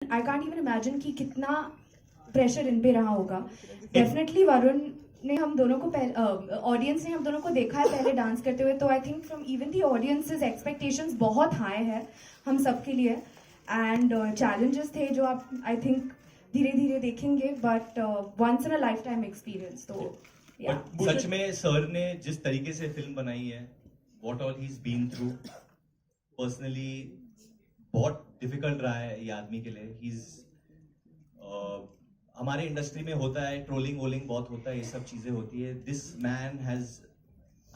I can't even imagine कि कितना pressure in पे रहा होगा. डेफिनेटली वरुण ने हम दोनों को ऑडियंस ने हम दोनों को देखा है पहले डांस करते हुए, तो I think from even the audiences expectations बहुत हाई है हम सबके लिए. एंड चैलेंजेस थे जो आप आई थिंक धीरे धीरे देखेंगे, but once in a lifetime experience. तो सच में सर ने जिस तरीके से फिल्म बनाई है, what all he is been through, personally बहुत डिफिकल्ट रहा है ये आदमी के लिए. हमारे इंडस्ट्री में होता है ट्रोलिंग वोलिंग बहुत होता है, ये सब चीजें होती है. This man has,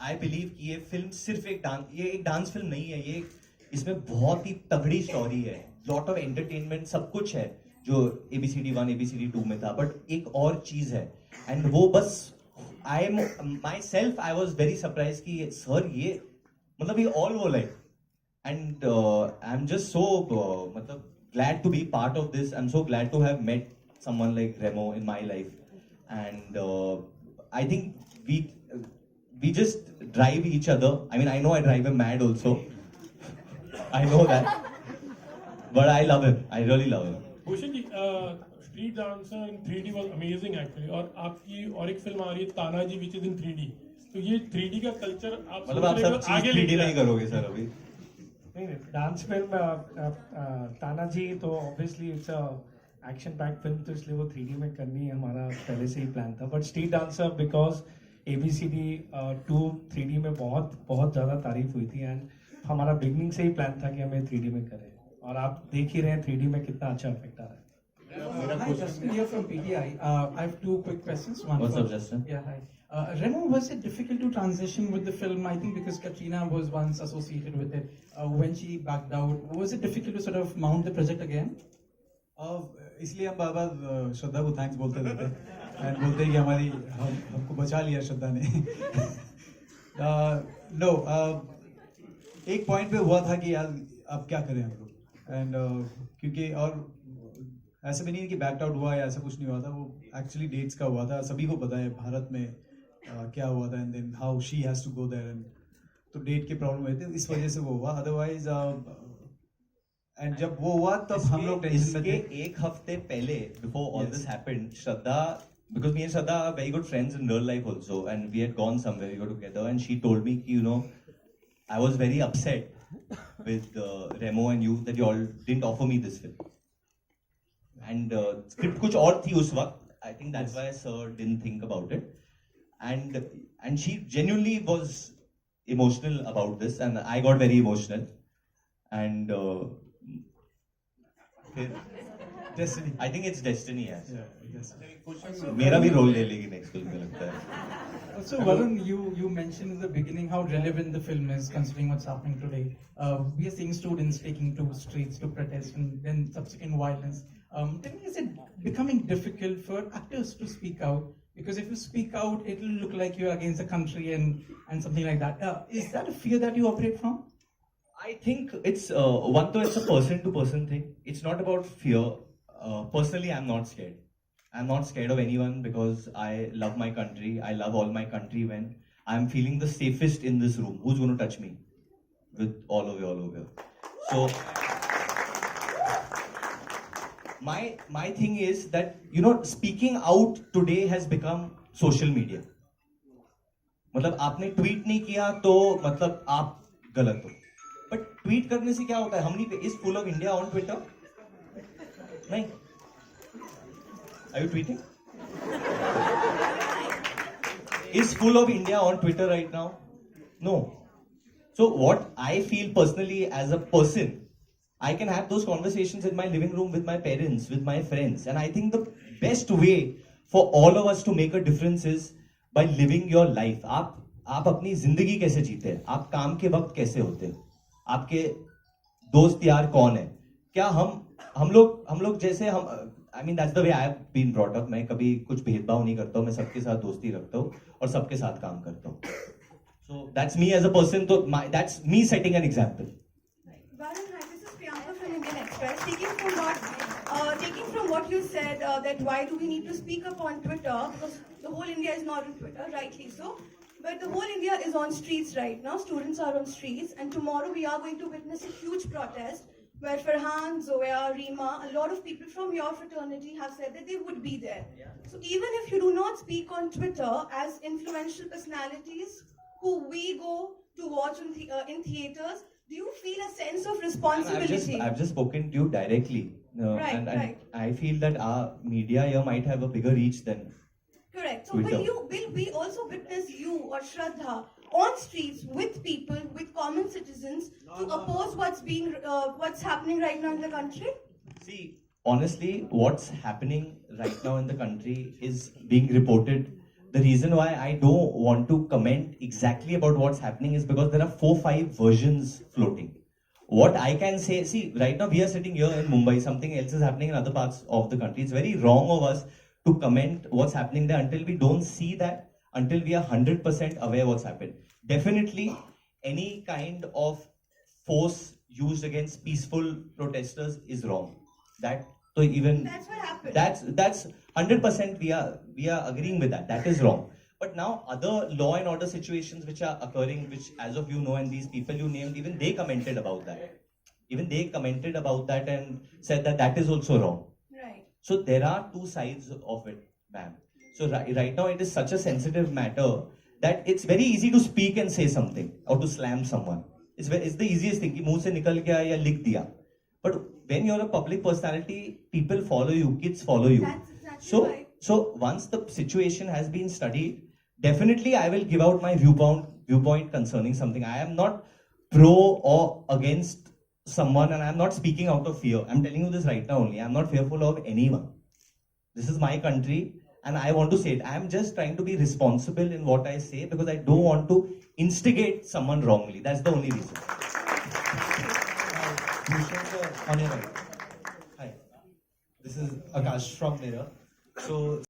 I believe कि ये फिल्म सिर्फ ये एक डांस फिल्म नहीं है, ये इसमें बहुत ही तगड़ी स्टोरी है, लॉट ऑफ एंटरटेनमेंट, सब कुछ है जो ABCD 1 ABCD 2 में था, बट एक और चीज है. एंड वो बस I am my self I was very surprise कि सर ये मतलब ये ऑल वो like. And I am just so मतलब glad to be part of this. I'm so glad to have met someone like Remo in my life, and I think we just drive each other. I mean, I know I drive him mad also. I know that, but I love him. I really love him. Bhushan ji, street dancer in 3D was amazing actually. और आपकी और एक film आ रही है Tanaji which is in 3D. तो ये 3D का culture आप मतलब आप सब चीज 3D नहीं करोगे सर अभी? नहीं, डांस फिल्म तानाजी तो obviously it's a action pack film, तो इसलिए वो 3D में करनी हमारा पहले से ही प्लान था. But street dancer because ABCD 2 3D में बहुत बहुत ज़्यादा तारीफ हुई थी, एंड हमारा बिगनिंग से ही प्लान था कि हमें 3D में करें, और आप देख ही रहे हैं 3D में कितना अच्छा इफेक्ट आ रहा है. Hi, Justin here from PTI. I have two quick questions. One What's for, up, Justin? Yeah, hi. Remo, was it difficult to transition with the film? I think because Katrina was once associated with it. When she backed out, was it difficult to sort of mount the project again? इसलिए हम बार बार श्रद्धा को thanks बोलते रहते हैं and बोलते हैं कि हमको बचा लिया श्रद्धा ने. नो, एक पॉइंट पे हुआ था कि यार अब क्या करें हम लोग, एंड क्योंकि और ऐसा भी नहीं कि बैक आउट हुआ या ऐसा कुछ नहीं हुआ था, वो एक्चुअली डेट्स का हुआ था. सभी को पता है भारत में क्या हुआ था, and then how she has to go there, and तो डेट की प्रॉब्लम हुई थी, इस वजह से वो हुआ. अदरवाइज एंड जब वो हुआ तब हम लोग टेंशन में थे. एक हफ्ते पहले before all this happened, Shraddha, because me and Shraddha are very good friends in real life also, and we had gone somewhere, we were together, and she told me कि you know I was very upset with Remo and you that you all didn't offer me this film, and script कुछ और थी उस वक्त. I think that's why sir didn't think about it, and she genuinely was emotional about this, and I got very emotional, and Destiny. I think it's destiny. Yes. Yeah, yes. मेरा भी role ले लेगी next film में लगता है. So Varun, you mentioned in the beginning how relevant the film is considering what's happening today. We are seeing students taking to streets to protest and then subsequent violence. Tell me, is it becoming difficult for actors to speak out? Because if you speak out, it will look like you're against the country and something like that. Is that a fear that you operate from? I think it's it's a person to person thing. It's not about fear. Personally, I'm not scared. I'm not scared of anyone because I love my country. I love all my countrymen. I'm feeling the safest in this room. Who's going to touch me? With all of you all over here. So my thing is that, you know, speaking out today has become social media. मतलब आपने tweet नहीं किया तो मतलब आप गलत हो. But tweet करने से क्या होता है? हमनी पे is full of India on Twitter. नहीं, are you tweeting? Is full of India on Twitter right now? No. So what I feel personally as a person, I can have those conversations in my living room with my parents, with my friends, and I think the best way for all of us to make a difference is by living your life. आप अपनी जिंदगी कैसे जीते हैं, आप काम के वक्त कैसे होते हो, आपके दोस्त यार कौन है, क्या हम लोग जैसे हम, I mean that's the way I have been brought up. मैं कभी कुछ भेदभाव नहीं करता हूँ, मैं सबके साथ दोस्ती रखता हूँ और सबके साथ काम करता हूँ. So that's me as a person. So that's me setting an example. Varun, hi, this is Priyanka from Indian Express. Taking from what you said, that why do we need to speak up on Twitter? Because the whole India is not on Twitter, rightly so. But the whole India is on streets right now. Students are on streets, and tomorrow we are going to witness a huge protest where Farhan, Zoya, Reema, a lot of people from your fraternity have said that they would be there. So even if you do not speak on Twitter as influential personalities who we go to watch in theaters, do you feel a sense of responsibility? I've just spoken to you directly. Right, and right. I feel that our media here might have a bigger reach than. Correct. So Twitter. will we also witness you or Shraddha on streets with people, with common citizens, to oppose what's happening right now in the country? See, honestly, what's happening right now in the country is being reported. The reason why I don't want to comment exactly about what's happening is because there are 4-5 versions floating. What I can say, see, right now we are sitting here in Mumbai, something else is happening in other parts of the country. It's very wrong of us to comment what's happening there until we don't see that, until we are 100% aware what's happened. Definitely, any kind of force used against peaceful protesters is wrong. So even That's what happened. that's 100% we are agreeing with that. That is wrong. But now other law and order situations which are occurring, which as of you know, and these people you named, even they commented about that. Even they commented about that and said that that is also wrong. Right. So there are two sides of it, ma'am. So right now it is such a sensitive matter that it's very easy to speak and say something or to slam someone. It's the easiest thing. कि मुंह से निकल गया या लिख दिया. But when you're a public personality, people follow you, kids follow you. That's exactly right. So once the situation has been studied, definitely I will give out my viewpoint concerning something. I am not pro or against someone, and I am not speaking out of fear. I'm telling you this right now only. I'm not fearful of anyone. This is my country, and I want to say it. I am just trying to be responsible in what I say because I don't want to instigate someone wrongly. That's the only reason. On your right. Hi. This is Akash from Mirror. So